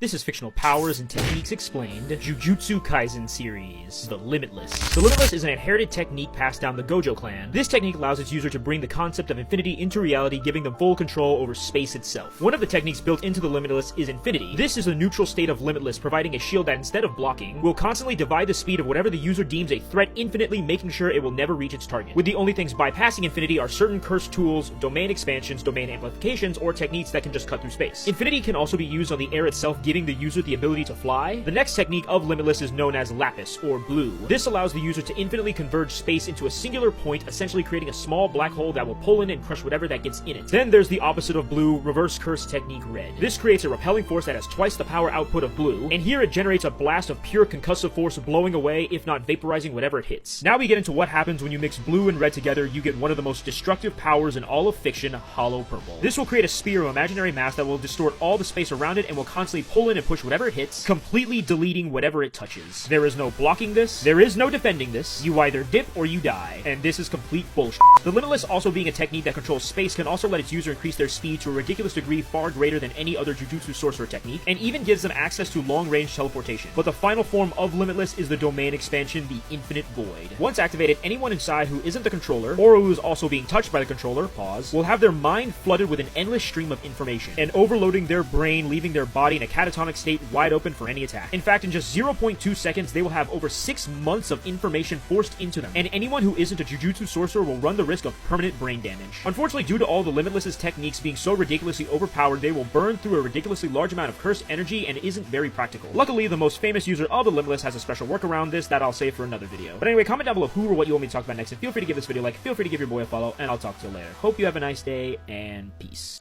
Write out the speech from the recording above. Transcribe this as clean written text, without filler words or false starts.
This is Fictional Powers and Techniques Explained, Jujutsu Kaisen series, the Limitless. The Limitless is an inherited technique passed down the Gojo clan. This technique allows its user to bring the concept of infinity into reality, giving them full control over space itself. One of the techniques built into the Limitless is infinity. This is a neutral state of Limitless, providing a shield that instead of blocking, will constantly divide the speed of whatever the user deems a threat infinitely, making sure it will never reach its target. With the only things bypassing infinity are certain cursed tools, domain expansions, domain amplifications, or techniques that can just cut through space. Infinity can also be used on the air itself, giving the user the ability to fly. The next technique of Limitless is known as Lapis, or blue. This allows the user to infinitely converge space into a singular point, essentially creating a small black hole that will pull in and crush whatever that gets in it. Then there's the opposite of blue, Reverse Curse Technique Red. This creates a repelling force that has twice the power output of blue, and here it generates a blast of pure concussive force, blowing away, if not vaporizing, whatever it hits. Now we get into what happens when you mix blue and red together. You get one of the most destructive powers in all of fiction, Hollow Purple. This will create a sphere of imaginary mass that will distort all the space around it and will constantly pull in and push whatever it hits, completely deleting whatever it touches. There is no blocking this, there is no defending this, you either dip or you die, and this is complete bullshit. The Limitless, also being a technique that controls space, can also let its user increase their speed to a ridiculous degree far greater than any other Jujutsu sorcerer technique, and even gives them access to long-range teleportation. But the final form of Limitless is the domain expansion, the Infinite Void. Once activated, anyone inside who isn't the controller, or who is also being touched by the controller, pause, will have their mind flooded with an endless stream of information, and overloading their brain, leaving their body in a catatonic state wide open for any attack. In fact, in just 0.2 seconds, they will have over 6 months of information forced into them, and anyone who isn't a Jujutsu sorcerer will run the risk of permanent brain damage. Unfortunately, due to all the Limitless's techniques being so ridiculously overpowered, they will burn through a ridiculously large amount of cursed energy and isn't very practical. Luckily, the most famous user of the Limitless has a special work around this that I'll save for another video. But anyway, comment down below who or what you want me to talk about next, and feel free to give this video a like, feel free to give your boy a follow, and I'll talk to you later. Hope you have a nice day, and peace.